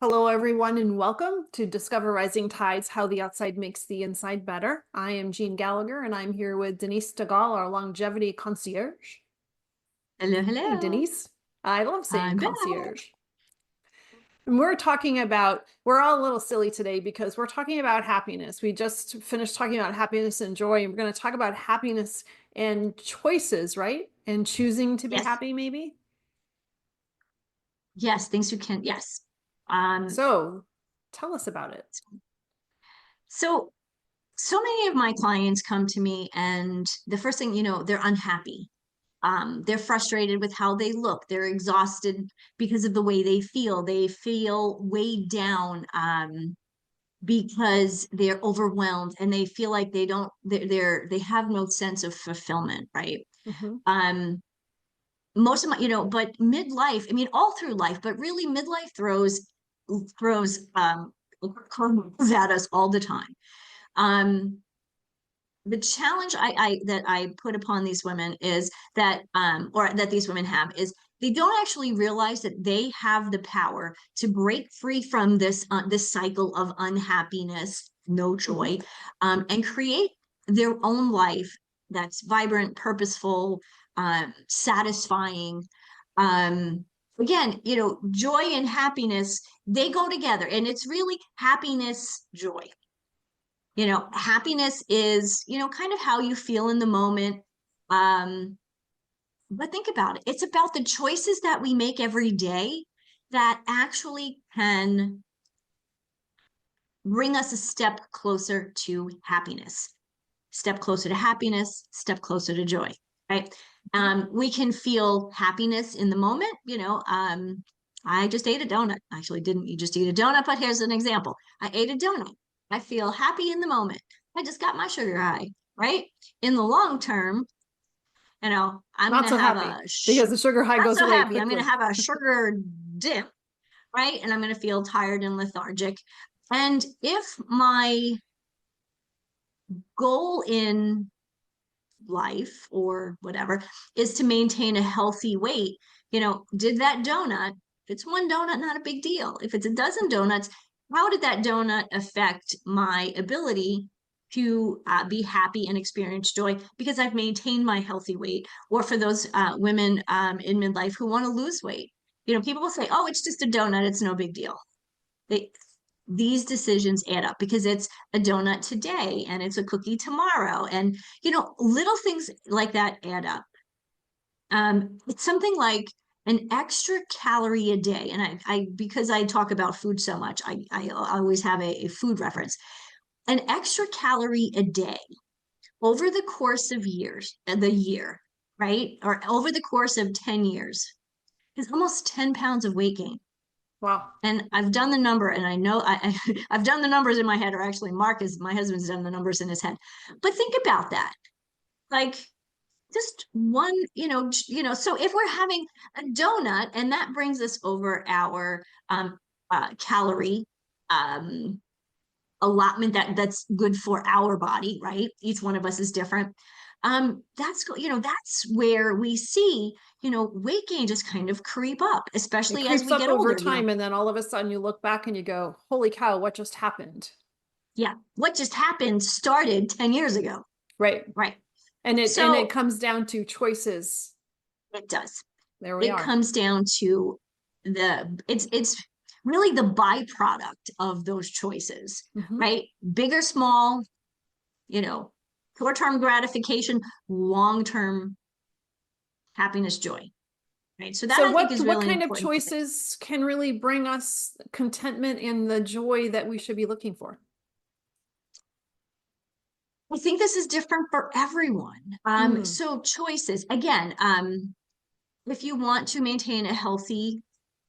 Hello, everyone, and welcome to Discover Rising Tides, How the Outside Makes the Inside Better. I am Jeanne Gallagher, and I'm here with Denise Stegall, our longevity concierge. Hello, Hey, hello. Denise. I love saying I'm back. concierge. And we're all a little silly today because we're talking about happiness. We just finished talking about happiness and joy, and we're going to talk about happiness and choices, right? And choosing to be Yes, happy, maybe. yes, things you can, yes. Um, So tell us about it. so so many of my clients come to me and the first thing, they're unhappy. They're frustrated with how they look. They're exhausted because of the way they feel. They feel weighed down, because they're overwhelmed and they feel like they have no sense of fulfillment, right? Mhm. Um, most of my, but midlife, I mean, all through life, but really midlife throws curveballs at us all the time. Um, the challenge I put upon these women is that or that these women have is they don't actually realize that they have the power to break free from this cycle of unhappiness, no joy, Mhm. and create their own life that's vibrant, purposeful, satisfying. Um, Again, joy and happiness, they go together, and it's really happiness, joy. Happiness is, kind of how you feel in the moment. Um, but think about it. It's about the choices that we make every day that actually can bring us a step closer to happiness, step closer to joy, right? We can feel happiness in the moment. I just ate a donut. Actually, didn't you just eat a donut? But here's an example. I ate a donut. I feel happy in the moment. I just got my sugar high, right? In the long term, I'm going Not to so have happy because the sugar high not goes so away happy. I'm going to quickly. have a sugar dip, right? And I'm going to feel tired and lethargic. And if my goal in life or whatever is to maintain a healthy weight, did that donut, if it's one donut, not a big deal. If it's a dozen donuts, how did that donut affect my ability to be happy and experience joy because I've maintained my healthy weight? Or for those women in midlife who want to lose weight, people will say, oh, it's just a donut, it's no big deal. They These decisions add up because it's a donut today and it's a cookie tomorrow. And, little things like that add up. It's something like an extra calorie a day. And because I talk about food so much, I always have a food reference. An extra calorie a day over the course of the year, right? Or over the course of 10 years is almost 10 pounds of weight gain. Wow. And I've done the number, and I know I've done the numbers in my head, or actually, my husband's done the numbers in his head. But think about that, like just one, So if we're having a donut, and that brings us over our calorie um, allotment that's good for our body, right? Each one of us is different. That's where we see, weight gain just kind of creep up, It especially as creeps we up get over older. time, and then all of a sudden you look back and you go, holy cow, what just happened? Yeah, what just happened started 10 years ago. Right. Right. And it So comes down to choices. it does. There we It are. comes down to it's really the byproduct of those choices, Mhm. right? Big or small, you know, short-term gratification, long-term happiness, joy. Right. So that So I think what is what really kind of important to think. choices can really bring us contentment and the joy that we should be looking for? I think this is different for everyone. Mm. So choices, again, if you want to maintain a healthy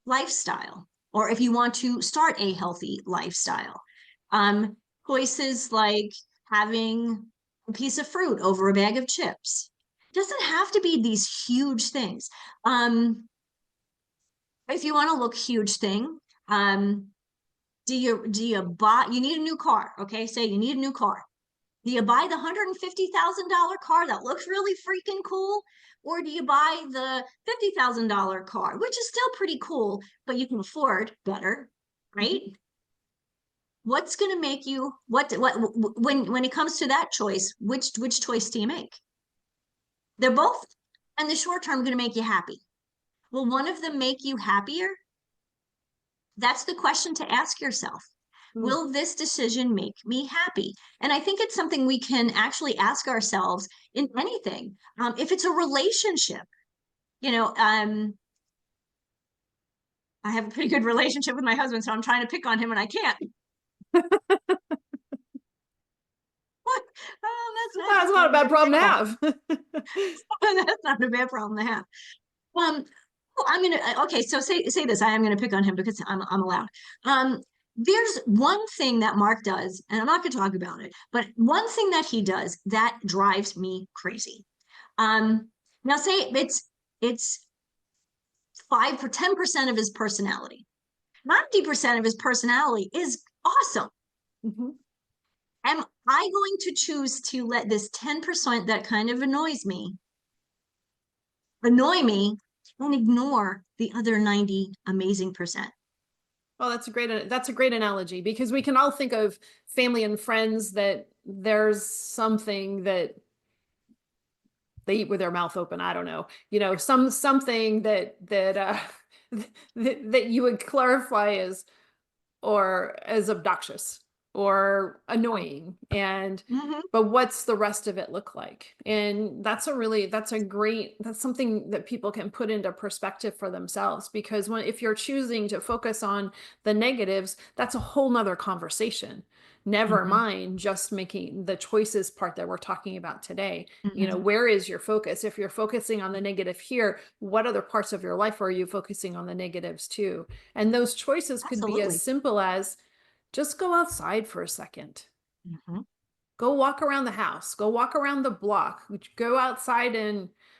lifestyle, or if you want to start a healthy lifestyle, um, choices like having a piece of fruit over a bag of chips. It doesn't have to be these huge things. If you want to look huge thing, um, do you buy? You need a new car, okay? Say you need a new car. Do you buy the $150,000 car that looks really freaking cool? Or do you buy the $50,000 car, which is still pretty cool, but you can afford better, right? What's going to make you, when it comes to that choice, which choice do you make? They're both in the short term going to make you happy. Will one of them make you happier? That's the question to ask yourself. Will this decision make me happy? And I think it's something we can actually ask ourselves in anything. If it's a relationship, you know, I have a pretty good relationship with my husband, so I'm trying to pick on him and I can't. What? Oh, That's not a bad problem to have. That's not a bad problem to have. Well, I'm gonna okay. So say this. I am gonna pick on him because I'm allowed. There's one thing that Mark does, and I'm not gonna talk about it, but one thing that he does that drives me crazy. Now say it's 5 or 10% of his personality. 90% of his personality is awesome. Mm-hmm. Am I going to choose to let this 10% that kind of annoy me and ignore the other 90 amazing percent? Well, that's a great analogy, because we can all think of family and friends that there's something that they eat with their mouth open. I don't know, something that you would clarify as obnoxious or annoying. And Mm-hmm. but what's the rest of it look like? And that's something that people can put into perspective for themselves, because if you're choosing to focus on the negatives, that's a whole nother conversation. Never Mm-hmm. mind just making the choices part that we're talking about today. Mm-hmm. Where is your focus? If you're focusing on the negative here, what other parts of your life are you focusing on the negatives too? And those choices could be as Absolutely. simple as just go outside for a second. Mm-hmm. Go walk around the house. Go walk around the block. Go outside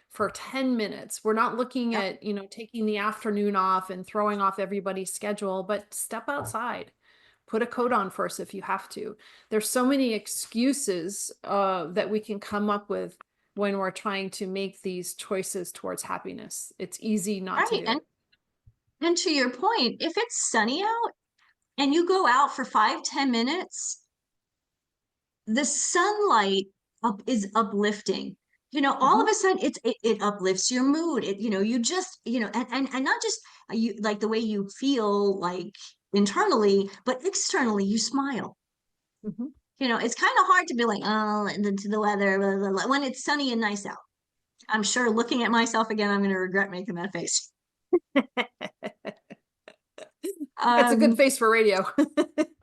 for 10 minutes. We're not looking Yep. at, taking the afternoon off and throwing off everybody's schedule, but step outside. Put a coat on first if you have to. There's so many excuses that we can come up with when we're trying to make these choices towards happiness. It's easy not to Right. do. And to your point, if it's sunny out and you go out for 5, 10 minutes, the sunlight is uplifting. All of Mhm. a sudden it uplifts your mood. You just, and not just you like the way you feel like internally, but externally you smile. Mhm. It's kind of hard to be like, oh, to the weather, blah, blah, blah, when it's sunny and nice out. I'm sure looking at myself again, I'm going to regret making that face. That's a good Um, face for radio.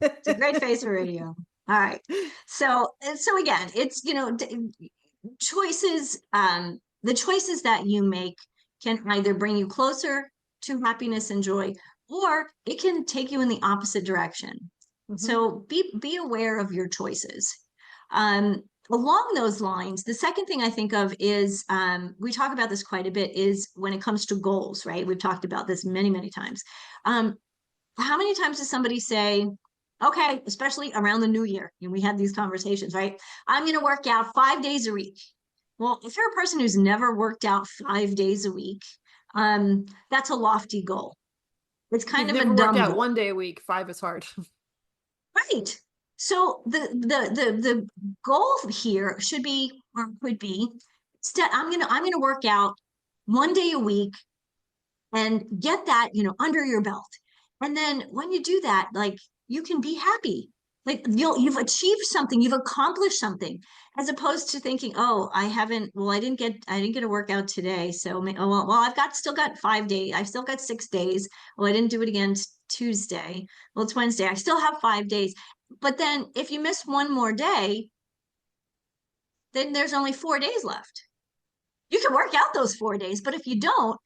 it's a great face for radio. All right. So again, it's, choices, the choices that you make can either bring you closer to happiness and joy, or it can take you in the opposite direction. Mhm. So be aware of your choices. Along those lines, the second thing I think of is, we talk about this quite a bit, is when it comes to goals, right? We've talked about this many, many times. How many times does somebody say, okay, especially around the new year, and we had these conversations, right? I'm going to work out 5 days a week. Well, if you're a person who's never worked out 5 days a week, that's a lofty goal. It's You've kind of a never worked dumb out goal, one day a week. 5 is hard. right? So the goal here should be, or could be, instead I'm gonna work out 1 day a week and get that, under your belt. And then when you do that, like, you can be happy. Like, you've achieved something, you've accomplished something, as opposed to thinking, oh, I didn't get a workout today. So, well, still got 5 days. I've still got 6 days. Well, I didn't do it again Tuesday. Well, it's Wednesday. I still have 5 days. But then if you miss one more day, then there's only 4 days left. You can work out those 4 days, but if you don't,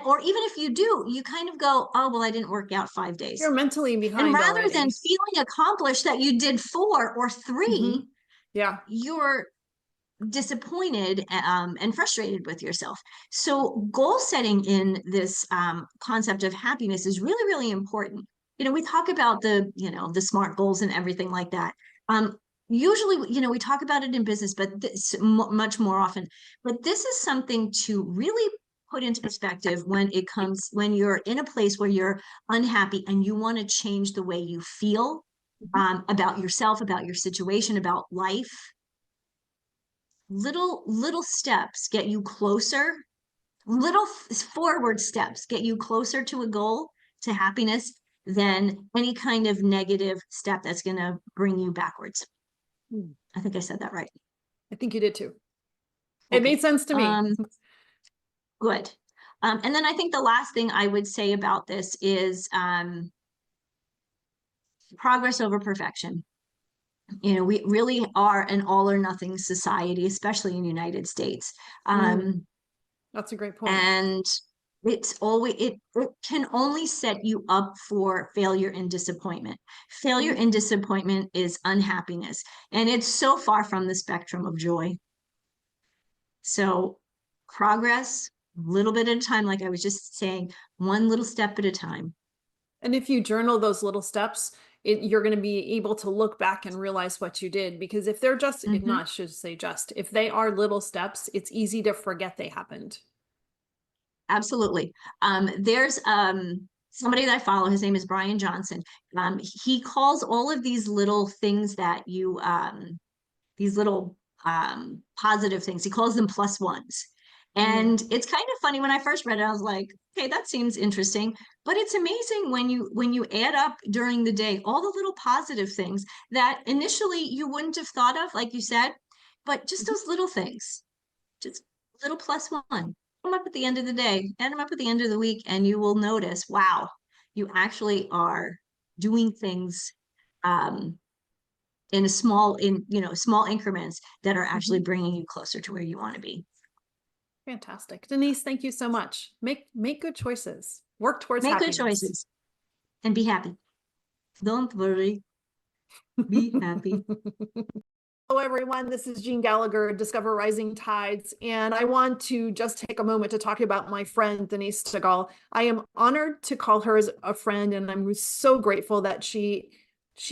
or even if you do, you kind of go, oh, well, I didn't work out 5 days. You're mentally And behind rather than already. feeling accomplished that you did 4 or 3, Yeah. you're disappointed, and frustrated with yourself. So goal setting in this, concept of happiness is really, really important. We talk about the SMART goals and everything like that. Usually, we talk about it in business, but much more often. But this is something to really put into perspective when you're in a place where you're unhappy and you want to change the way you feel about yourself, about your situation, about life. Little steps get you closer. Little forward steps get you closer to a goal, to happiness, than any kind of negative step that's going to bring you backwards. I think I said that right. I think you did too. It Okay. made sense to me. Good. And then I think the last thing I would say about this is progress over perfection. You know, we really are an all or nothing society, especially in the United States. That's a great point. And it can only set you up for failure and disappointment. Failure and disappointment is unhappiness, and it's so far from the spectrum of joy. So progress, a little bit at a time, like I was just saying, one little step at a time. And if you journal those little steps, you're going to be able to look back and realize what you did. Because if they're just, if not, I should say just, if they are little steps, it's easy to forget they happened. Absolutely. There's somebody that I follow, his name is Brian Johnson. He calls all of these little things that you these little positive things, he calls them plus ones. And it's kind of funny. When I first read it, I was like, okay, that seems interesting. But it's amazing when you add up during the day all the little positive things that initially you wouldn't have thought of, like you said, but just those little things, just little plus one. Add them up at the end of the day, add them up at the end of the week, and you will notice, wow, you actually are doing things in small increments that are actually bringing you closer to where you want to be. Fantastic. Denise, thank you so much. Make good choices. Work towards Make happiness. good choices and be happy. Don't worry. Be happy. Hello, everyone. This is Jeanne Gallagher, Discover Rising Tides, and I want to just take a moment to talk about my friend, Denise Stegall. I am honored to call her as a friend, and I'm so grateful that she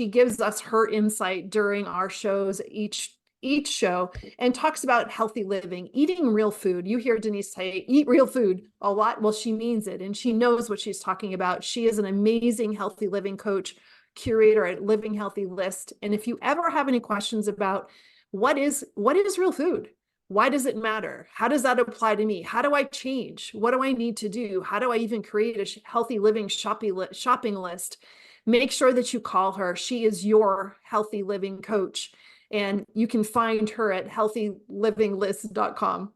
gives us her insight during our shows, each show, and talks about healthy living, eating real food. You hear Denise say, eat real food a lot. Well, she means it, and she knows what she's talking about. She is an amazing healthy living coach, curator at Living Healthy List. And if you ever have any questions about what is real food, why does it matter? How does that apply to me? How do I change? What do I need to do? How do I even create a healthy living shopping list? Make sure that you call her. She is your healthy living coach. And you can find her at healthylivinglist.com.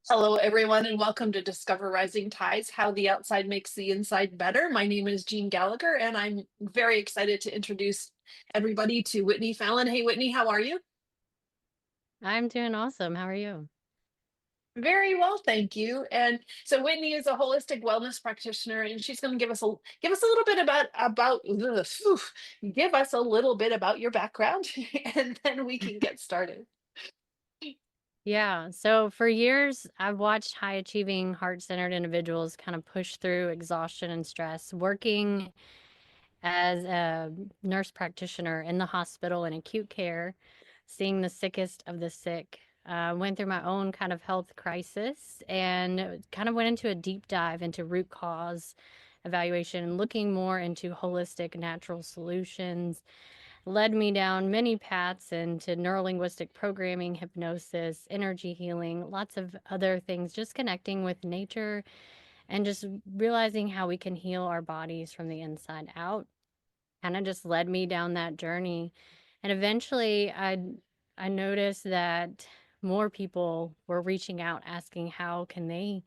Hello, everyone, and welcome to Discover Rising Tides, How the Outside Makes the Inside Better. My name is Jeanne Gallagher, and I'm very excited to introduce everybody to Whitney Fallon. Hey, Whitney, how are you? I'm doing awesome. How are you? Very well, thank you. And so Whitney is a holistic wellness practitioner, and she's going to give us a little bit give us a little bit about your background, and then we can get started. Yeah. So for years, I've watched high achieving, heart centered individuals kind of push through exhaustion and stress, working as a nurse practitioner in the hospital in acute care, seeing the sickest of the sick. Went through my own kind of health crisis and kind of went into a deep dive into root cause evaluation, looking more into holistic natural solutions. Led me down many paths into neurolinguistic programming, hypnosis, energy healing, lots of other things, just connecting with nature and just realizing how we can heal our bodies from the inside out. Kind of just led me down that journey. And eventually I noticed that more people were reaching out asking how can they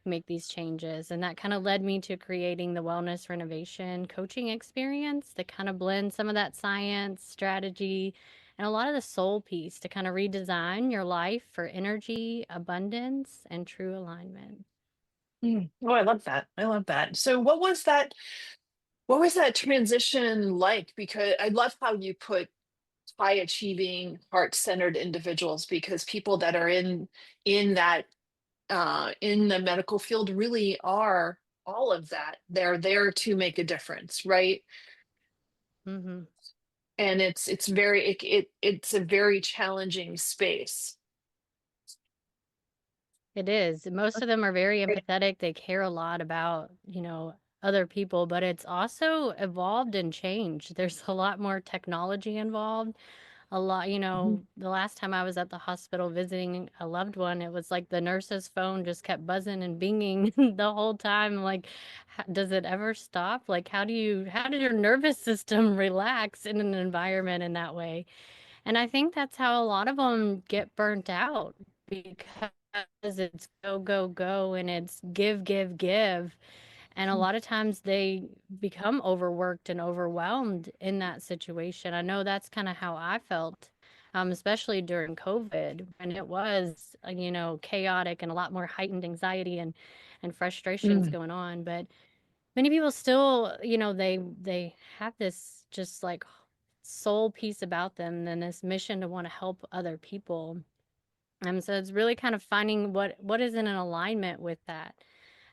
make these changes, and that kind of led me to creating the Wellness Renovation coaching experience that kind of blends some of that science, strategy, and a lot of the soul piece to kind of redesign your life for energy, abundance, and true alignment. Oh, I love that. I love that. So what was that transition like? Because I love how you put high achieving, heart-centered individuals, because people that are in that in the medical field really are all of that. They're there to make a difference, right? Mm-hmm. And it's a very challenging space. It is. Most of them are very empathetic. They care a lot about, other people, but it's also evolved and changed. There's a lot more technology involved. A lot, Mhm. the last time I was at the hospital visiting a loved one, it was like the nurse's phone just kept buzzing and binging the whole time. Like, does it ever stop? Like, how did your nervous system relax in an environment in that way? And I think that's how a lot of them get burnt out because it's go, go, go and it's give, give, give. And a lot of times they become overworked and overwhelmed in that situation. I know that's kind of how I felt, especially during COVID when it was, chaotic and a lot more heightened anxiety and frustrations Mm. going on. But many people still, they have this just like soul piece about them and this mission to want to help other people. So it's really kind of finding what is in an alignment with that.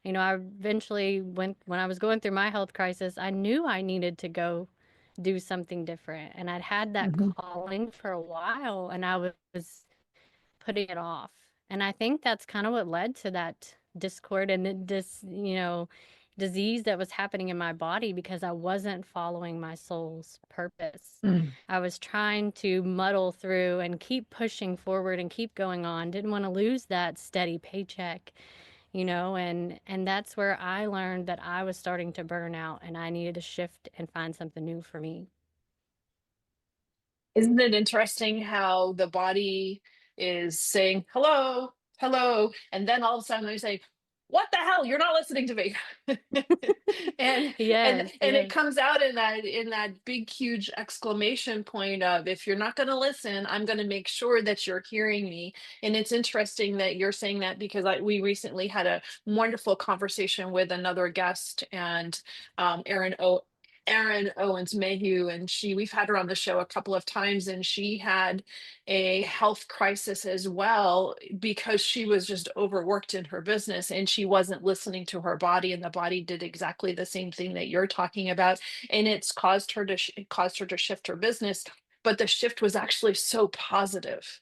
I eventually went when I was going through my health crisis, I knew I needed to go do something different. And I'd had that Mhm. calling for a while and I was putting it off. And I think that's kind of what led to that discord and this, disease that was happening in my body because I wasn't following my soul's purpose. Mm. I was trying to muddle through and keep pushing forward and keep going on. Didn't want to lose that steady paycheck, and that's where I learned that I was starting to burn out and I needed to shift and find something new for me. Isn't it interesting how the body is saying, hello, hello, and then all of a sudden they say, what the hell? You're not listening to me. and and Yes, and it yes. comes out in that big huge exclamation point of, if you're not going to listen, I'm going to make sure that you're hearing me. And it's interesting that you're saying that because we recently had a wonderful conversation with another guest, and Erin Owens Mayhew, and we've had her on the show a couple of times, and she had a health crisis as well because she was just overworked in her business and she wasn't listening to her body, and the body did exactly the same thing that you're talking about, and it's caused her to it caused her to shift her business, but the shift was actually so positive.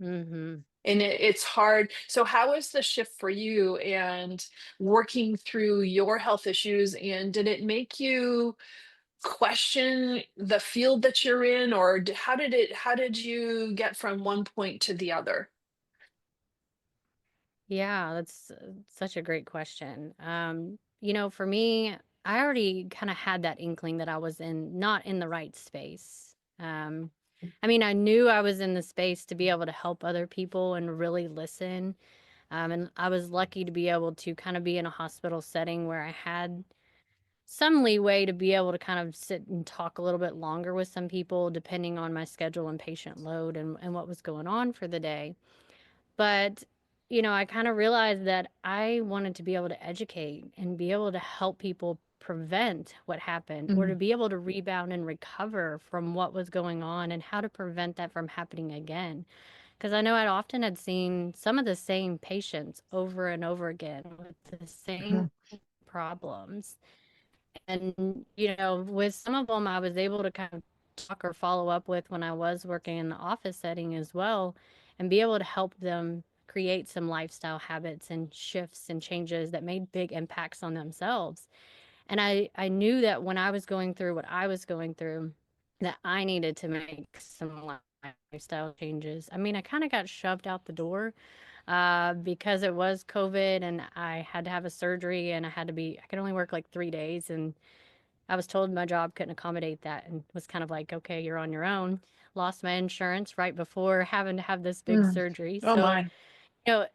Mhm. And it's hard. So how is the shift for you and working through your health issues, and did it make you question the field that you're in, or how did you get from one point to the other? Yeah, that's such a great question. For me, I already kind of had that inkling that I was not in the right space. I mean, I knew I was in the space to be able to help other people and really listen. And I was lucky to be able to kind of be in a hospital setting where I had some leeway to be able to kind of sit and talk a little bit longer with some people, depending on my schedule and patient load and what was going on for the day. But, I kind of realized that I wanted to be able to educate and be able to help people prevent what happened or to Mm. be able to rebound and recover from what was going on and how to prevent that from happening again. Because I know I'd often had seen some of the same patients over and over again with the same Mhm. problems. And, with some of them, I was able to kind of talk or follow up with when I was working in the office setting as well, and be able to help them create some lifestyle habits and shifts and changes that made big impacts on themselves. And I knew that when I was going through what I was going through, that I needed to make some lifestyle changes. I mean, I kind of got shoved out the door because it was COVID and I had to have a surgery and I could only work like 3 days. And I was told my job couldn't accommodate that and was kind of like, okay, you're on your own. Lost my insurance right before having to have this big Mm. surgery. Oh So, my.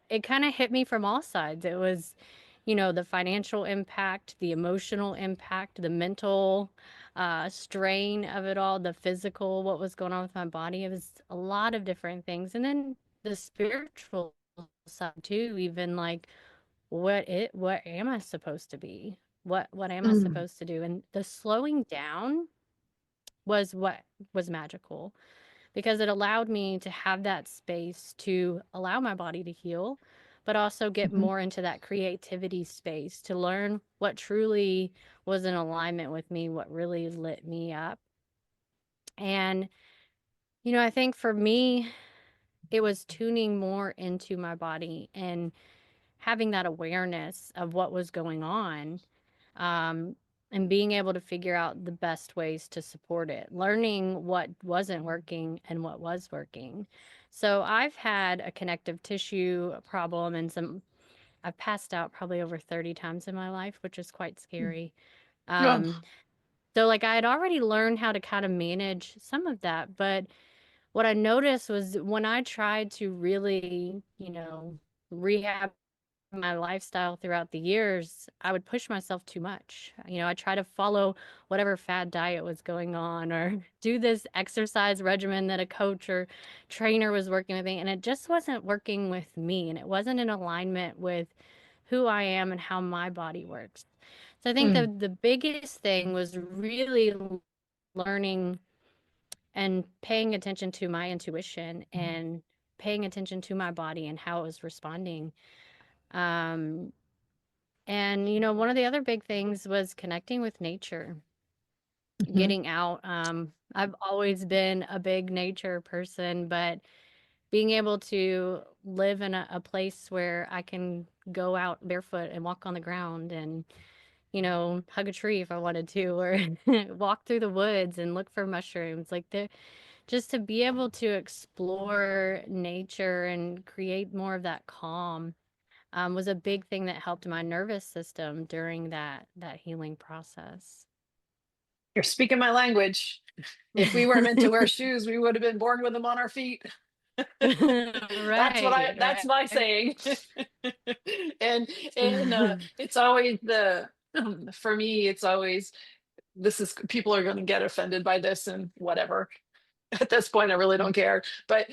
it kind of hit me from all sides. It was, the financial impact, the emotional impact, the mental strain of it all, the physical, what was going on with my body. It was a lot of different things. And then the spiritual side too, even like what am I supposed to be? What am I Mm. supposed to do? And the slowing down was what was magical because it allowed me to have that space to allow my body to heal, but also get Mhm. more into that creativity space to learn what truly was in alignment with me, what really lit me up. And, I think for me, it was tuning more into my body and having that awareness of what was going on, um, and being able to figure out the best ways to support it, learning what wasn't working and what was working. So I've had a connective tissue problem and I've passed out probably over 30 times in my life, which is quite scary. Oh, Um, so like I had already learned how to kind of manage some of that, but what I noticed was when I tried to really, rehab my lifestyle throughout the years, I would push myself too much. I try to follow whatever fad diet was going on or do this exercise regimen that a coach or trainer was working with me, and it just wasn't working with me, and it wasn't in alignment with who I am and how my body works. So I think mm, the biggest thing was really learning and paying attention to my intuition and paying attention to my body and how it was responding. Um, and, one of the other big things was connecting with nature, mhm. getting out. I've always been a big nature person, but being able to live in a place where I can go out barefoot and walk on the ground and, hug a tree if I wanted to, or walk through the woods and look for mushrooms. Like just to be able to explore nature and create more of that calm, was a big thing that helped my nervous system during that healing process. You're speaking my language. If we were meant to wear shoes, we would have been born with them on our feet. Right, That's my right. saying. and it's always the for me, it's always this is people are going to get offended by this and whatever. At this point, I really don't care. But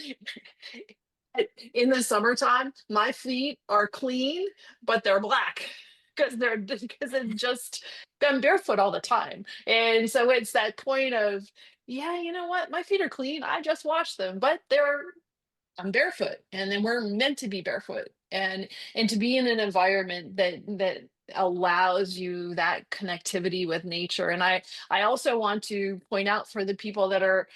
in the summertime, my feet are clean, but they're black because it's just I'm barefoot all the time. And so it's that point of, yeah, you know what? My feet are clean. I just washed them, but I'm barefoot, and then we're meant to be barefoot, and to be in an environment that allows you that connectivity with nature. And I also want to point out for the people that are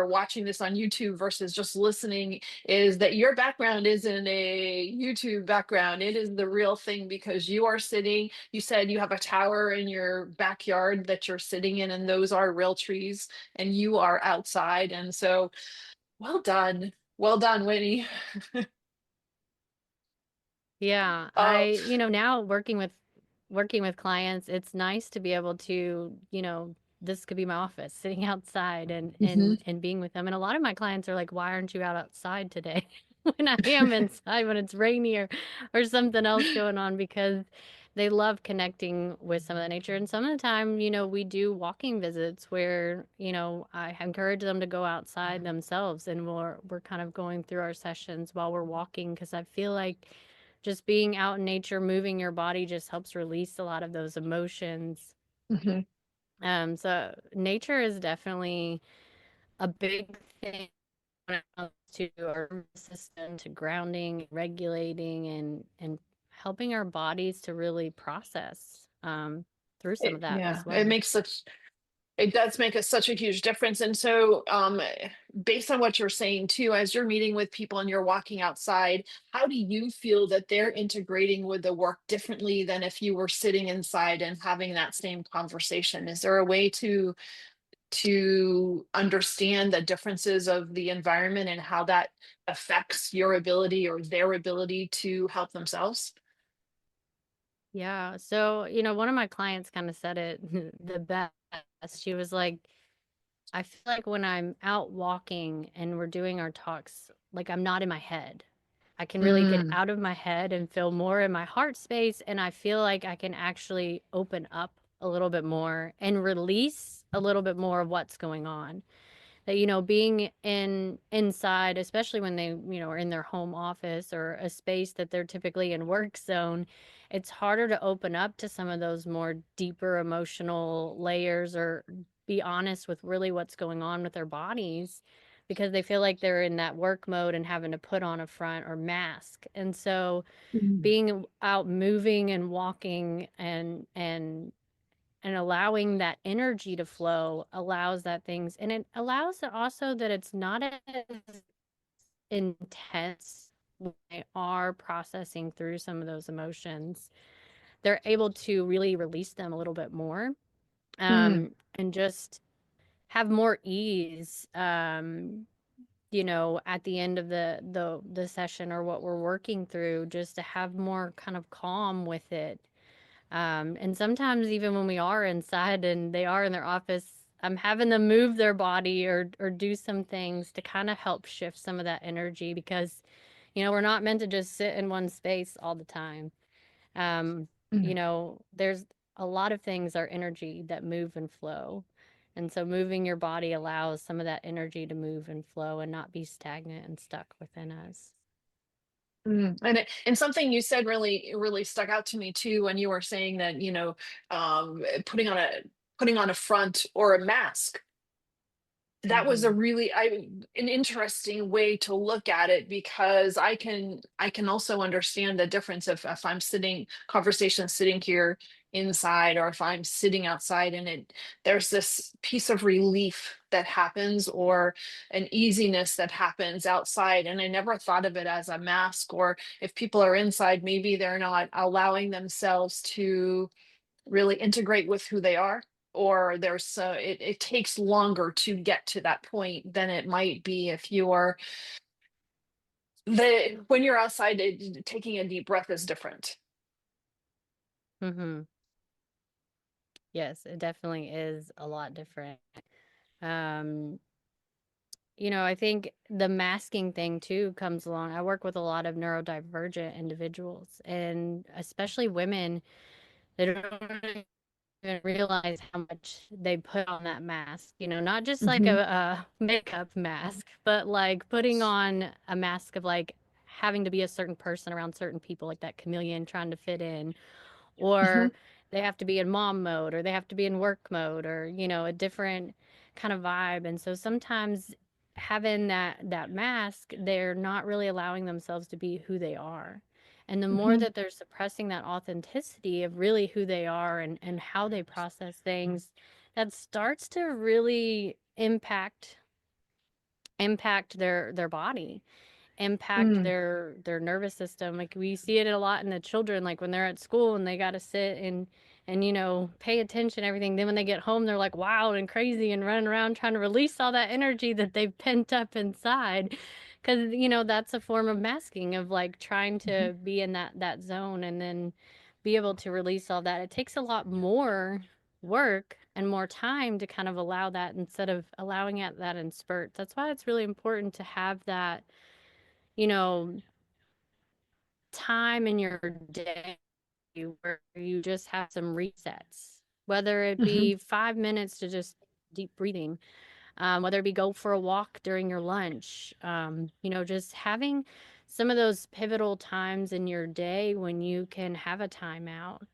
watching this on YouTube versus just listening, is that your background isn't a YouTube background. It is the real thing, because you are sitting, you said you have a tower in your backyard that you're sitting in, and those are real trees, and you are outside. And so well done. Well done, Whitney. Yeah, Uh, now working with clients, it's nice to be able to, this could be my office, sitting outside and mhm. being with them. And a lot of my clients are like, "Why aren't you out outside today?" when I am inside when it's rainy or something else going on, because they love connecting with some of the nature. And some of the time, we do walking visits where, I encourage them to go outside themselves, and we're kind of going through our sessions while we're walking, because I feel like just being out in nature, moving your body just helps release a lot of those emotions. Mhm. So nature is definitely a big thing when it comes to our nervous system, to grounding, regulating, and helping our bodies to really process through some of that Yeah, as well. it does make such a huge difference. And so, based on what you're saying too, as you're meeting with people and you're walking outside, how do you feel that they're integrating with the work differently than if you were sitting inside and having that same conversation? Is there a way to understand the differences of the environment and how that affects your ability or their ability to help themselves? Yeah. So, one of my clients kind of said it the best. She was like, I feel like when I'm out walking and we're doing our talks, like I'm not in my head. I can really get Mm, out of my head and feel more in my heart space. And I feel like I can actually open up a little bit more and release a little bit more of what's going on. That, being inside, especially when they, are in their home office or a space that they're typically in work zone, it's harder to open up to some of those more deeper emotional layers or be honest with really what's going on with their bodies, because they feel like they're in that work mode and having to put on a front or mask. And so mm. being out moving and walking and allowing that energy to flow allows that things, and it allows it also that it's not as intense when they are processing through some of those emotions, they're able to really release them a little bit more, Mm, and just have more ease, at the end of the session or what we're working through, just to have more kind of calm with it. And sometimes even when we are inside and they are in their office, I'm having them move their body or do some things to kind of help shift some of that energy, because we're not meant to just sit in one space all the time. Um, mm, there's a lot of things are energy that move and flow. And so moving your body allows some of that energy to move and flow and not be stagnant and stuck within us. And something you said really stuck out to me too, when you were saying that, putting on a front or a mask. That was a Hmm. really an interesting way to look at it, because I can also understand the difference if I'm sitting here inside, or if I'm sitting outside, and there's this piece of relief that happens, or an easiness that happens outside, and I never thought of it as a mask. Or if people are inside, maybe they're not allowing themselves to really integrate with who they are, or it takes longer to get to that point than it might be if you're when you're outside. Taking a deep breath is different. Hmm. Yes, it definitely is a lot different. Um, I think the masking thing too comes along. I work with a lot of neurodivergent individuals, and especially women that don't even realize how much they put on that mask. Not just like Hmm. a makeup mask, but like putting on a mask of like having to be a certain person around certain people, like that chameleon trying to fit in, Hmm. or they have to be in mom mode, or they have to be in work mode, or a different kind of vibe. And so sometimes having that mask, they're not really allowing themselves to be who they are. And the more Hmm. that they're suppressing that authenticity of really who they are and how they process things, that starts to really impact their body, impact Mm. their nervous system. Like we see it a lot in the children, like when they're at school and they got to sit and pay attention, everything. Then when they get home, they're like wild and crazy and running around trying to release all that energy that they've pent up inside. Because that's a form of masking, of like trying Mhm. to be in that zone and then be able to release all that. It takes a lot more work and more time to kind of allow that, instead of allowing it that in spurts. That's why it's really important to have that, you know, time in your day where you just have some resets, whether it Mhm. be 5 minutes to just deep breathing, whether it be go for a walk during your lunch, just having some of those pivotal times in your day when you can have a timeout,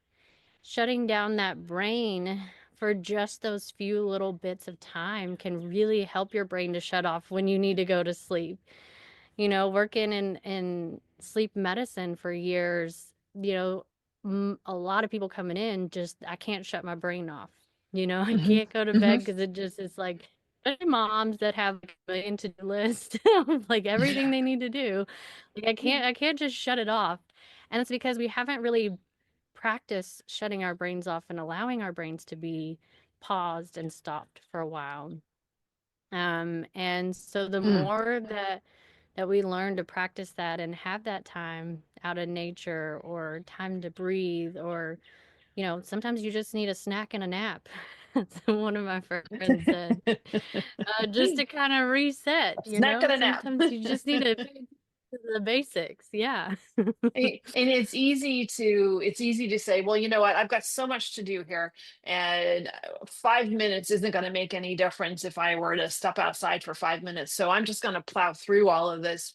shutting down that brain for just those few little bits of time can really help your brain to shut off when you need to go to sleep. Working in sleep medicine for years, a lot of people coming in, just, I can't shut my brain off. I Mhm. can't go to Mhm. bed because it just is like, especially moms that have like a million to-do list of like everything they need to do. Like I can't just shut it off. And it's because we haven't really practiced shutting our brains off and allowing our brains to be paused and stopped for a while. And so the Mm. more that we learn to practice that and have that time out in nature, or time to breathe, or sometimes you just need a snack and a nap. That's what one of my friends said. Just to kind of reset, A snack and a nap. sometimes you just need to pay attention to the basics. Yeah. And it's easy to say, well, you know what, I've got so much to do here, and 5 minutes isn't going to make any difference if I were to step outside for 5 minutes. So I'm just going to plow through all of this.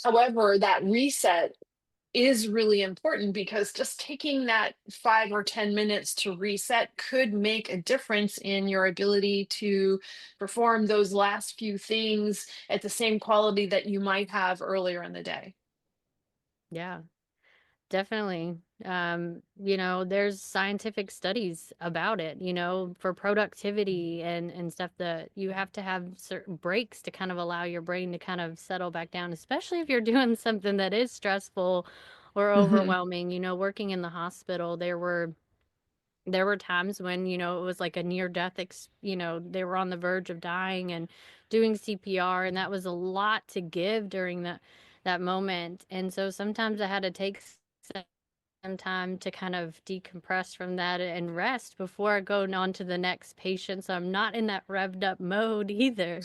However, that reset is really important, because just taking that 5 or 10 minutes to reset could make a difference in your ability to perform those last few things at the same quality that you might have earlier in the day. Yeah. definitely. There's scientific studies about it, for productivity and stuff, that you have to have certain breaks to kind of allow your brain to kind of settle back down, especially if you're doing something that is stressful or Hmm. overwhelming. Working in the hospital, there were times when, it was like a near death, they were on the verge of dying and doing CPR, and that was a lot to give during that moment. And so sometimes I had to take some time to kind of decompress from that and rest before I go on to the next patient. So I'm not in that revved up mode either.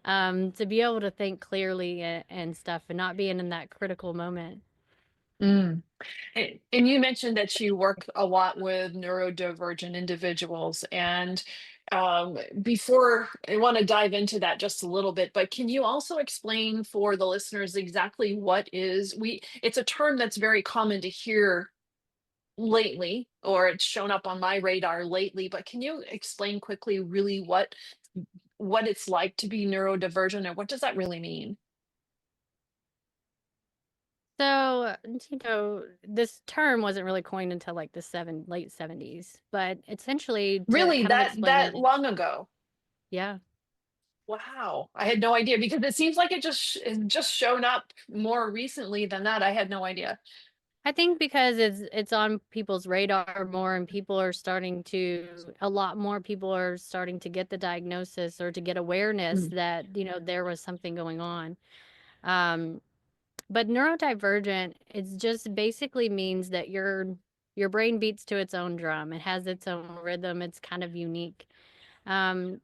To be able to think clearly and stuff, and not being in that critical moment. Mm. And you mentioned that you work a lot with neurodivergent individuals. And before I want to dive into that just a little bit, but can you also explain for the listeners exactly what is it's a term that's very common to hear lately, or it's shown up on my radar lately, but can you explain quickly really what it's like to be neurodivergent, and what does that really mean? So, this term wasn't really coined until like the late 70s, but essentially, to Really, kind of explain that it, long ago? yeah. Wow, I had no idea, because it seems like it's just shown up more recently than that. I had no idea. I think because it's on people's radar more, and a lot more people are starting to get the diagnosis or to get awareness Mm. that, there was something going on. Um, but neurodivergent, it's just basically means that your brain beats to its own drum. It has its own rhythm. It's kind of unique. Um,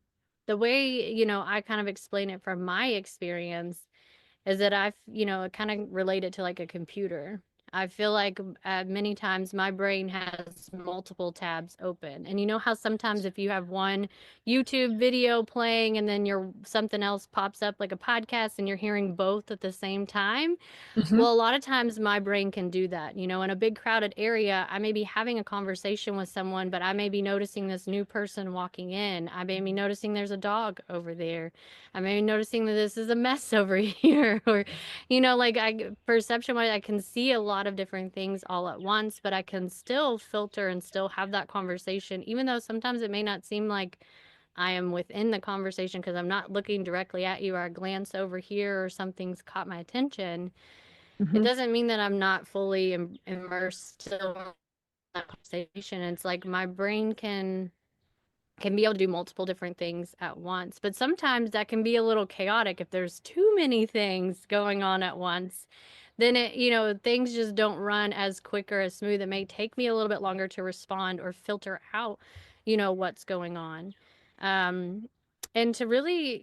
the way, I kind of explain it from my experience is that kind of relate it to like a computer. I feel like many times my brain has multiple tabs open. And you know how sometimes if you have one YouTube video playing and then something else pops up like a podcast and you're hearing both at the same time? Hmm. Well, a lot of times my brain can do that. In a big crowded area, I may be having a conversation with someone, but I may be noticing this new person walking in. I may be noticing there's a dog over there. I may be noticing that this is a mess over here. Or, like perception wise, I can see a lot of different things all at once, but I can still filter and still have that conversation, even though sometimes it may not seem like I am within the conversation because I'm not looking directly at you, or I glance over here or something's caught my attention. It Hmm. doesn't mean that I'm not fully immersed still in that conversation. It's like my brain can be able to do multiple different things at once, but sometimes that can be a little chaotic if there's too many things going on at once. Then things just don't run as quick or as smooth. It may take me a little bit longer to respond or filter out, what's going on. Um, and to really,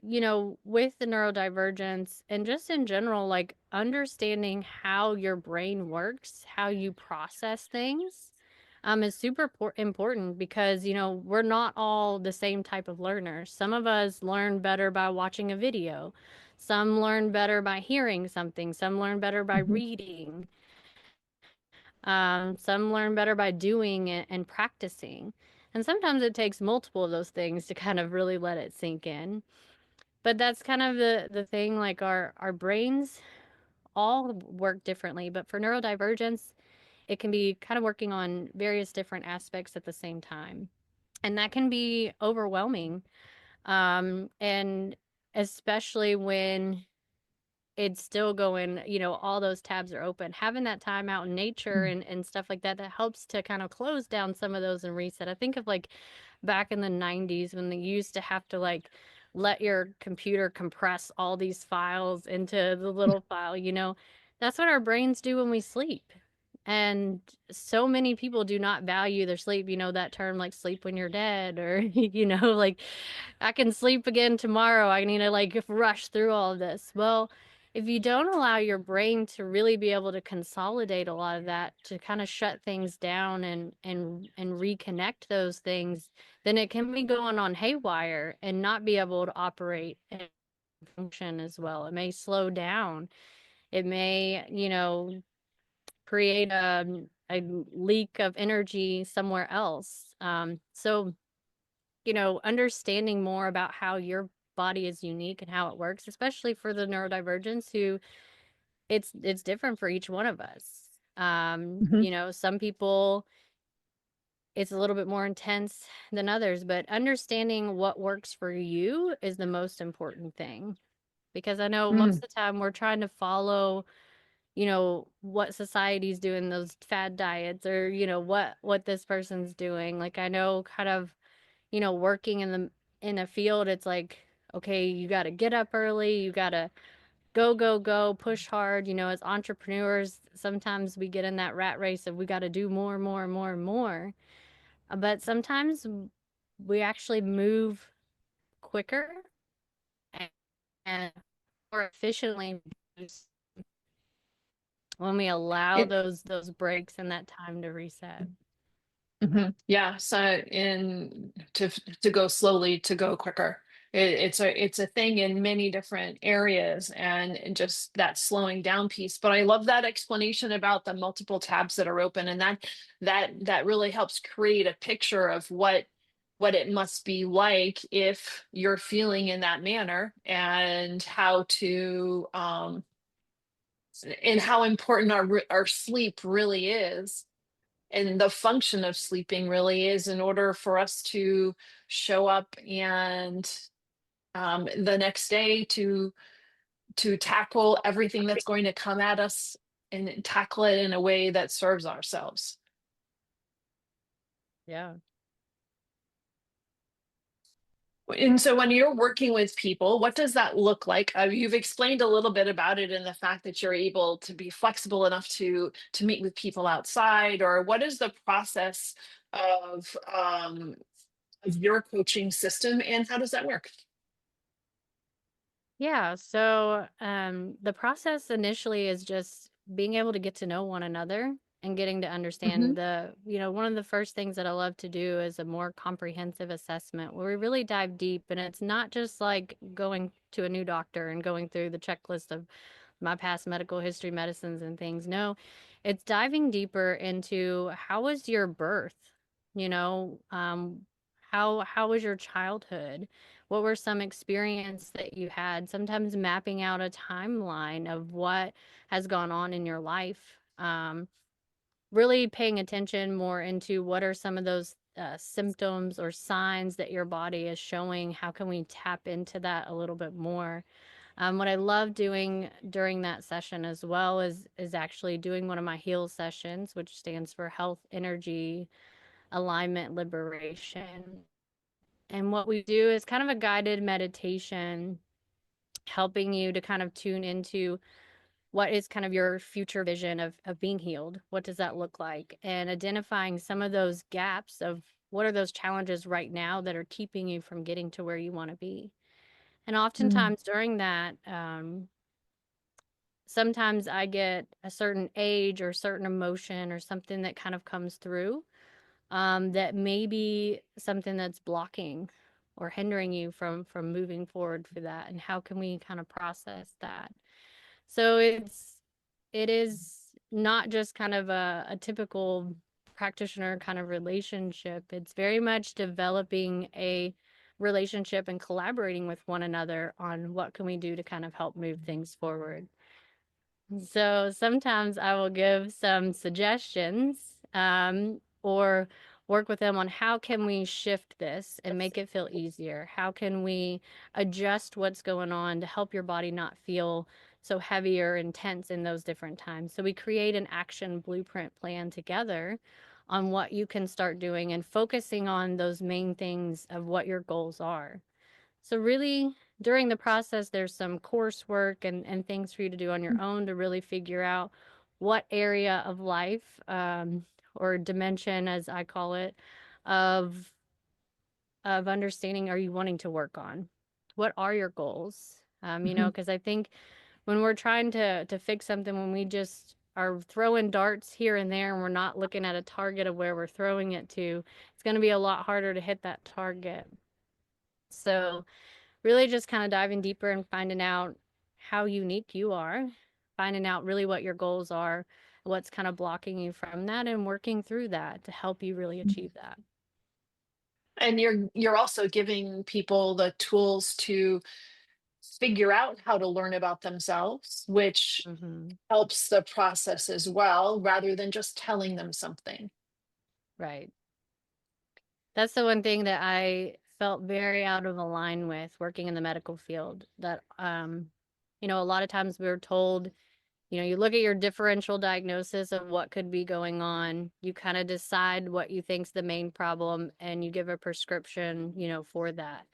with the neurodivergence and just in general, like understanding how your brain works, how you process things, is super important because, we're not all the same type of learners. Some of us learn better by watching a video. Some learn better by hearing something. Some learn better by Hmm. reading. Some learn better by doing it and practicing. And sometimes it takes multiple of those things to kind of really let it sink in. But that's kind of the thing, like our brains all work differently. But for neurodivergence, it can be kind of working on various different aspects at the same time. And that can be overwhelming. And especially when it's still going, all those tabs are open. Having that time out in nature and stuff like that, that helps to kind of close down some of those and reset. I think of like back in the 90s when they used to have to like let your computer compress all these files into the little file, that's what our brains do when we sleep. And so many people do not value their sleep, that term like sleep when you're dead, or, like I can sleep again tomorrow. I need to like rush through all of this. Well, if you don't allow your brain to really be able to consolidate a lot of that, to kind of shut things down and reconnect those things, then it can be going on haywire and not be able to operate and function as well. It may slow down. It may, create a leak of energy somewhere else. So understanding more about how your body is unique and how it works, especially for the neurodivergence who it's different for each one of us. Mhm. You know, some people, it's a little bit more intense than others, but understanding what works for you is the most important thing. Because I know most of Mm. the time we're trying to follow, you know, what society's doing, those fad diets, or, you know, what this person's doing. Like, I know kind of, you know, working in a field, it's like, okay, you got to get up early, you got to go, go, go, push hard. You know, as entrepreneurs, sometimes we get in that rat race of we got to do more, more, more, more. But sometimes we actually move quicker and, and more efficiently when we allow It, those breaks and that time to reset. yeah, so in to go slowly, to go quicker. It's a thing in many different areas, and just that slowing down piece. But I love that explanation about the multiple tabs that are open, and that really helps create a picture of what it must be like if you're feeling in that manner, and how important our sleep really is, and the function of sleeping really is, in order for us to show up and the next day to tackle everything that's going to come at us, and tackle it in a way that serves ourselves. Yeah. And so when you're working with people, what does that look like? You've explained a little bit about it, in the fact that you're able to be flexible enough to meet with people outside, or what is the process of your coaching system, and how does that work? Yeah. So the process initially is just being able to get to know one another and getting to Hmm. understand you know, one of the first things that I love to do is a more comprehensive assessment where we really dive deep. And it's not just like going to a new doctor and going through the checklist of my past medical history, medicines, and things. No, it's diving deeper into how was your birth? You know, how was your childhood? What were some experience that you had? Sometimes mapping out a timeline of what has gone on in your life. Really paying attention more into what are some of those symptoms or signs that your body is showing. How can we tap into that a little bit more? What I love doing during that session as well is actually doing one of my heal sessions, which stands for health, energy, alignment, liberation. And what we do is kind of a guided meditation, helping you to kind of tune into what is kind of your future vision of being healed. What does that look like? And identifying some of those gaps of what are those challenges right now that are keeping you from getting to where you want to be. And Mm. oftentimes during that, sometimes I get a certain age or certain emotion or something that kind of comes through, that may be something that's blocking or hindering you from moving forward for that. And how can we kind of process that? So it is not just kind of a typical practitioner kind of relationship. It's very much developing a relationship and collaborating with one another on what can we do to kind of help move things forward. So sometimes I will give some suggestions, or work with them on how can we shift this and make it feel easier? How can we adjust what's going on to help your body not feel so heavy or intense in those different times? So we create an action blueprint plan together on what you can start doing and focusing on those main things of what your goals are. So really, during the process, there's some coursework and things for you to do on your own to really figure out what area of life, or dimension, as I call it, of understanding are you wanting to work on? What are your goals? You know, Mhm. because I think when we're trying to fix something, when we just are throwing darts here and there and we're not looking at a target of where we're throwing it to, it's going to be a lot harder to hit that target. So really just kind of diving deeper and finding out how unique you are, finding out really what your goals are, what's kind of blocking you from that, and working through that to help you really achieve that. And you're also giving people the tools figure out how to learn about themselves, which Hmm. helps the process as well, rather than just telling them something. Right. That's the one thing that I felt very out of line with working in the medical field. That, a lot of times we were told, you look at your differential diagnosis of what could be going on, you kind of decide what you think's the main problem, and you give a prescription, for that.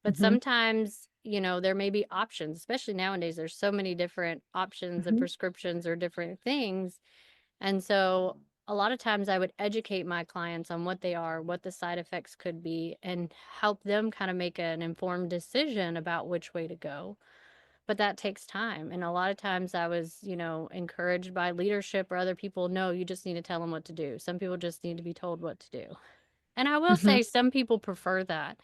But Hmm. sometimes, there may be options, especially nowadays. There's so many different options and Hmm. prescriptions or different things. And so a lot of times I would educate my clients on what they are, what the side effects could be, and help them kind of make an informed decision about which way to go. But that takes time. And a lot of times I was, encouraged by leadership or other people. No, you just need to tell them what to do. Some people just need to be told what to do. And I will Hmm. say some people prefer that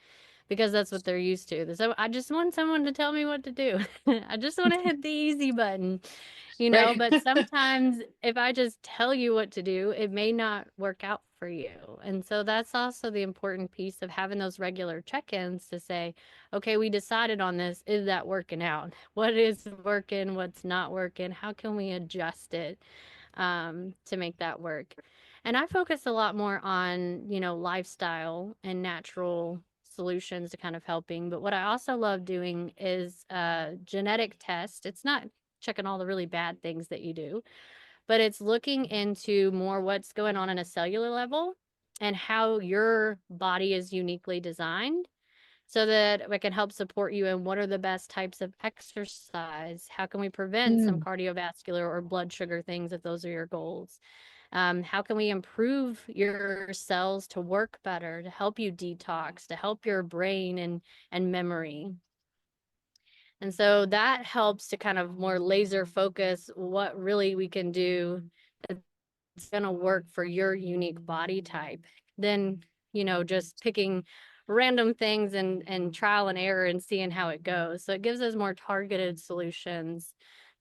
because that's what they're used to. So I just want someone to tell me what to do. I just want to hit the easy button, Right. but sometimes if I just tell you what to do, it may not work out for you. And so that's also the important piece of having those regular check-ins to say, okay, we decided on this. Is that working out? What is working? What's not working? How can we adjust it to make that work? And I focus a lot more on, lifestyle and natural solutions to kind of helping. But what I also love doing is a genetic test. It's not checking all the really bad things that you do, but it's looking into more what's going on a cellular level and how your body is uniquely designed so that it can help support you in what are the best types of exercise. How can we prevent some Mm. cardiovascular or blood sugar things if those are your goals? How can we improve your cells to work better, to help you detox, to help your brain and memory? And so that helps to kind of more laser focus what really we can do that's going to work for your unique body type. Then, just picking random things and trial and error and seeing how it goes. So it gives us more targeted solutions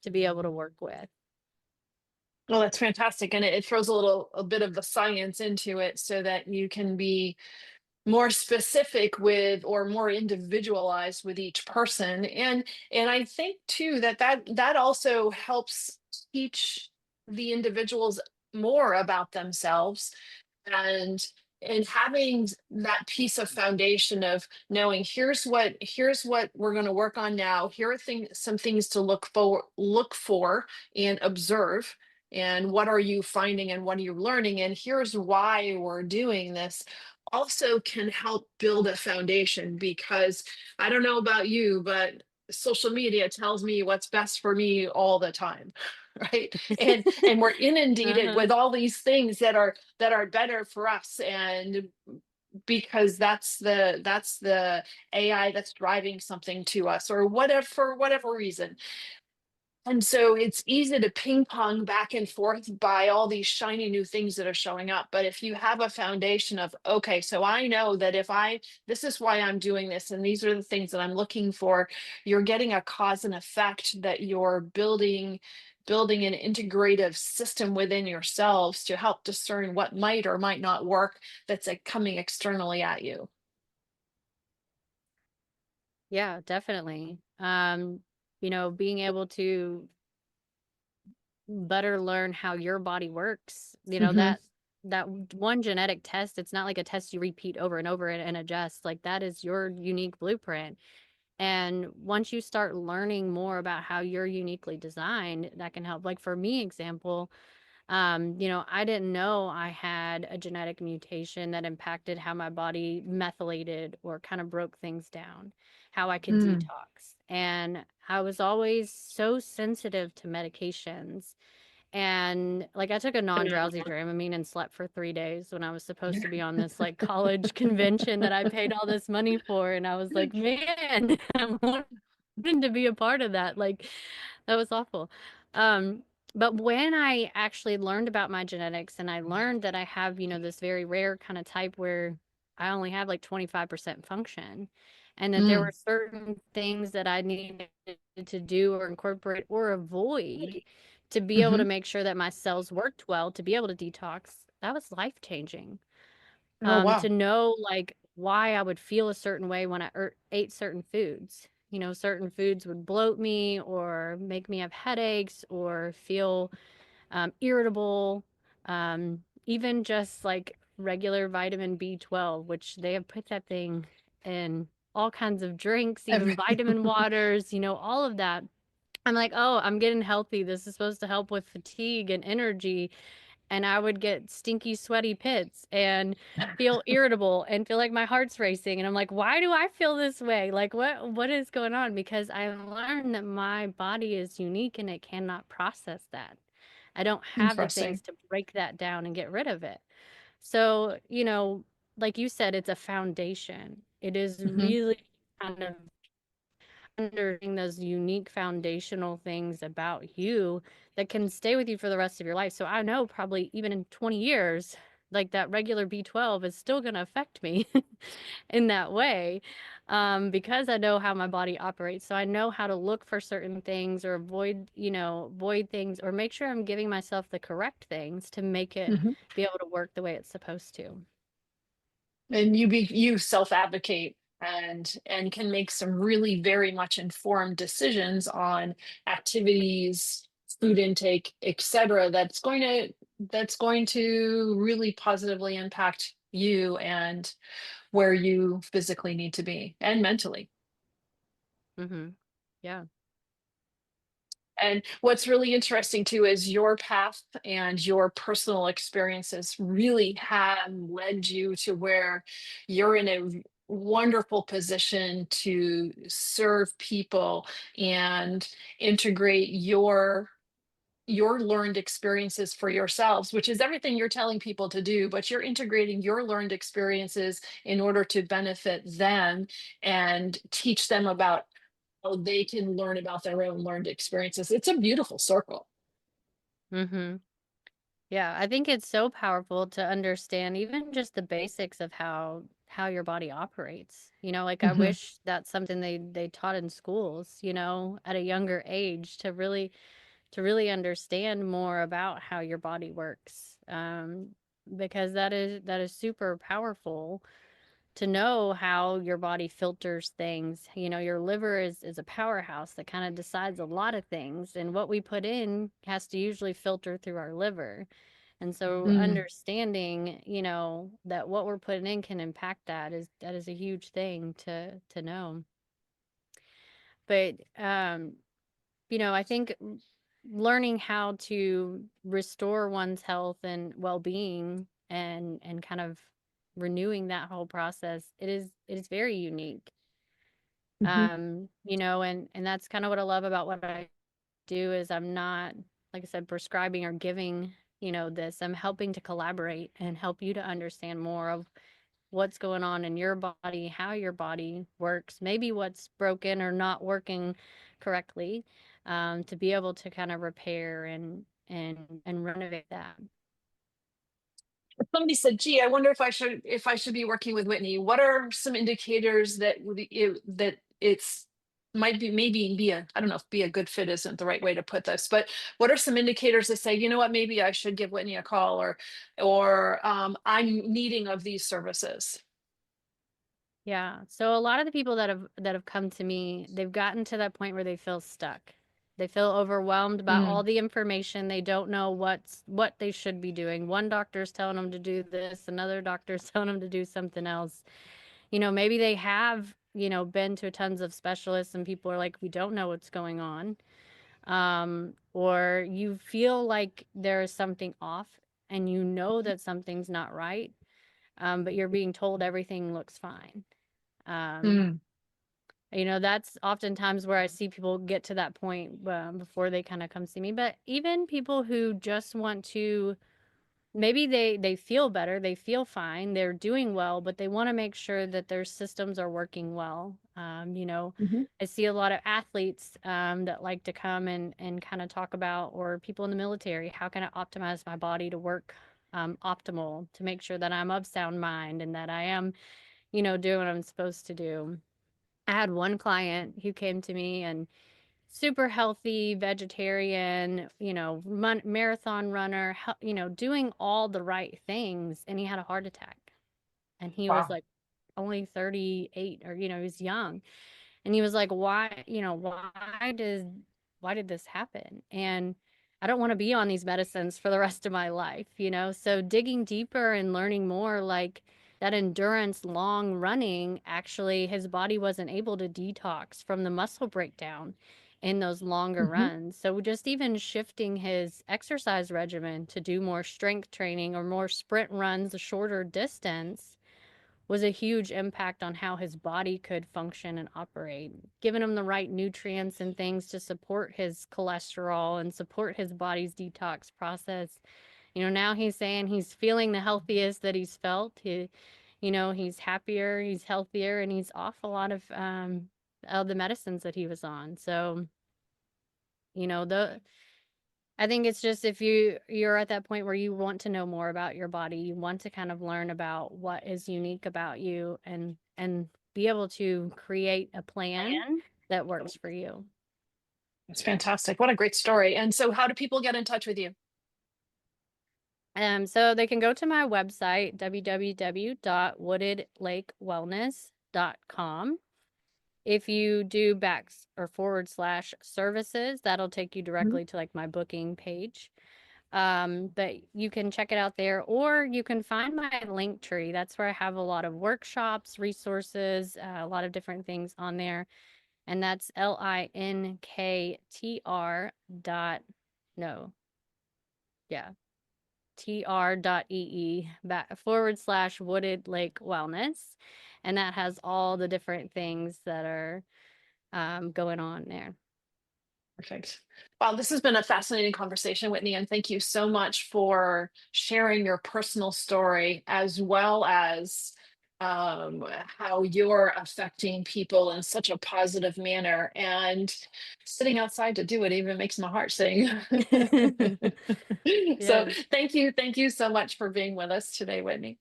to be able to work with. Well, that's fantastic. And it throws a bit of the science into it so that you can be more specific with, or more individualized with each person. And I think too that also helps teach the individuals more about themselves, and having that piece of foundation of knowing, here's what we're going to work on now, here are some things to look for and observe, and what are you finding and what are you learning, and here's why we're doing this, also can help build a foundation. Because I don't know about you, but social media tells me what's best for me all the time. Right. And we're inundated Uh-huh. with all these things that are better for us, and because that's the AI that's driving something to us, or whatever, for whatever reason. And so it's easy to ping pong back and forth by all these shiny new things that are showing up. But if you have a foundation of, okay, so I know that this is why I'm doing this, and these are the things that I'm looking for, you're getting a cause and effect, that you're building an integrative system within yourselves to help discern what might or might not work, that's like coming externally at you. Yeah, definitely. Being able to better learn how your body works, Hmm. that one genetic test, it's not like a test you repeat over and over and adjust. Like that is your unique blueprint. And once you start learning more about how you're uniquely designed, that can help. Like for me, example, I didn't know I had a genetic mutation that impacted how my body methylated or kind of broke things down, how I could Mm. detox. And I was always so sensitive to medications. And like I took a non-drowsy Dramamine and slept for 3 days when I was supposed to be on this like college convention that I paid all this money for. And I was like, man, I wanted to be a part of that. Like that was awful. Um, but when I actually learned about my genetics and I learned that I have, this very rare kind of type where I only have like 25% function, and that there Mm. were certain things that I needed to do or incorporate or avoid to be able Hmm. to make sure that my cells worked well, to be able to detox, that was life changing. Oh, To wow. know like why I would feel a certain way when I ate certain foods, certain foods would bloat me or make me have headaches or feel irritable. Even just like regular vitamin B12, which they have put that thing in all kinds of drinks, even vitamin waters, all of that. I'm like, oh, I'm getting healthy. This is supposed to help with fatigue and energy. And I would get stinky, sweaty pits and feel irritable and feel like my heart's racing. And I'm like, why do I feel this way? Like, what is going on? Because I learned that my body is unique and it cannot process that. I don't have the Interesting. things to break that down and get rid of it. So, like you said, it's a foundation. It is Hmm. really kind of understanding those unique foundational things about you that can stay with you for the rest of your life. So I know probably even in 20 years, like that regular B12 is still going to affect me in that way, because I know how my body operates. So I know how to look for certain things or avoid things or make sure I'm giving myself the correct things to make it Hmm. be able to work the way it's supposed to. And you self-advocate and can make some really very much informed decisions on activities, food intake, etc. That's going to really positively impact you and where you physically need to be and mentally. Mm-hmm. Yeah. And what's really interesting too is your path and your personal experiences really have led you to where you're in a wonderful position to serve people and integrate your learned experiences for yourselves, which is everything you're telling people to do, but you're integrating your learned experiences in order to benefit them and teach them about how they can learn about their own learned experiences. It's a beautiful circle. Mm-hmm. Yeah, I think it's so powerful to understand even just the basics of how your body operates. Like I Hmm. wish that's something they taught in schools, at a younger age to really understand more about how your body works. Because that is super powerful to know how your body filters things. Your liver is a powerhouse that kind of decides a lot of things, and what we put in has to usually filter through our liver. And so Mm. understanding, that what we're putting in can impact that is a huge thing to know. But I think learning how to restore one's health and well-being and kind of renewing that whole process, it is very unique. Hmm. And that's kind of what I love about what I do is I'm not, like I said, prescribing or giving, this. I'm helping to collaborate and help you to understand more of what's going on in your body, how your body works, maybe what's broken or not working correctly, to be able to kind of repair and renovate that. Somebody said, "Gee, I wonder if I should be working with Whitney. What are some indicators that it's might be maybe be a I don't know if be a good fit isn't the right way to put this, but what are some indicators that say, you know what, maybe I should give Whitney a call or I'm needing of these services." Yeah. So a lot of the people that have come to me, they've gotten to that point where they feel stuck. They feel overwhelmed by all Mm. the information. They don't know what they should be doing. One doctor's telling them to do this, another doctor's telling them to do something else. Maybe they have, been to tons of specialists and people are like, we don't know what's going on. Or you feel like there is something off and you know that something's not right, but you're being told everything looks fine. Um, Mm. that's oftentimes where I see people get to that point before they kind of come see me. But even people who just want to, maybe they feel better, they feel fine, they're doing well, but they want to make sure that their systems are working well. Mhm. I see a lot of athletes that like to come and kind of talk about, or people in the military, how can I optimize my body to work optimal to make sure that I'm of sound mind and that I am, doing what I'm supposed to do. I had one client who came to me and super healthy, vegetarian, marathon runner, doing all the right things. And he had a heart attack and he was Wow. like only 38 or, he was young. And he was like, why, why did this happen? And I don't want to be on these medicines for the rest of my life, So digging deeper and learning more, like that endurance long running, actually his body wasn't able to detox from the muscle breakdown in those longer runs. So just even shifting his exercise regimen to do more strength training or more sprint runs, a shorter distance, was a huge impact on how his body could function and operate, giving him the right nutrients and things to support his cholesterol and support his body's detox process. Now he's saying he's feeling the healthiest that he's felt. He's happier, he's healthier, and he's off a lot of the medicines that he was on. So, I think it's just if you're at that point where you want to know more about your body, you want to kind of learn about what is unique about you and be able to create a plan that works for you. That's fantastic. What a great story. And so how do people get in touch with you? So they can go to my website, www.woodedlakewellness.com. If you do /services, that'll take you directly to like my booking page. But you can check it out there, or you can find my link tree. That's where I have a lot of workshops, resources, a lot of different things on there. And that's tr.ee/Wooded Lake Wellness. And that has all the different things that are going on there. Perfect. Wow, this has been a fascinating conversation, Whitney, and thank you so much for sharing your personal story as well as how you're affecting people in such a positive manner. And sitting outside to do it even makes my heart sing. So thank you so much for being with us today, Whitney.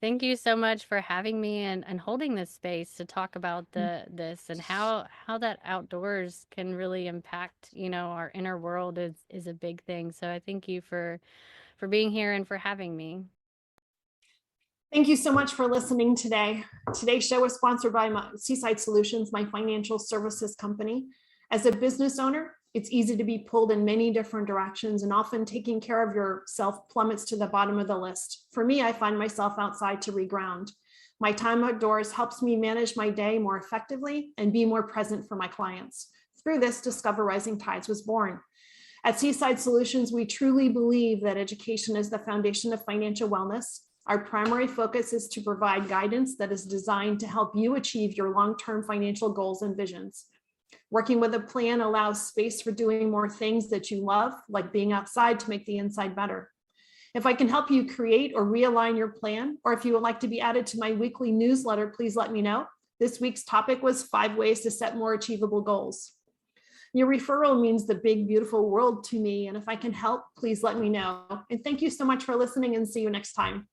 Thank you so much for having me and holding this space to talk about this and how that outdoors can really impact, our inner world is a big thing. So I thank you for being here and for having me. Thank you so much for listening today. Today's show is sponsored by Seaside Solutions, my financial services company. As a business owner, it's easy to be pulled in many different directions, and often taking care of yourself plummets to the bottom of the list. For me, I find myself outside to reground. My time outdoors helps me manage my day more effectively and be more present for my clients. Through this, Discover Rising Tides was born. At Seaside Solutions, we truly believe that education is the foundation of financial wellness. Our primary focus is to provide guidance that is designed to help you achieve your long-term financial goals and visions. Working with a plan allows space for doing more things that you love, like being outside to make the inside better. If I can help you create or realign your plan, or if you would like to be added to my weekly newsletter, please let me know. This week's topic was 5 ways to set more achievable goals. Your referral means the big, beautiful world to me, and if I can help, please let me know. And thank you so much for listening, and see you next time.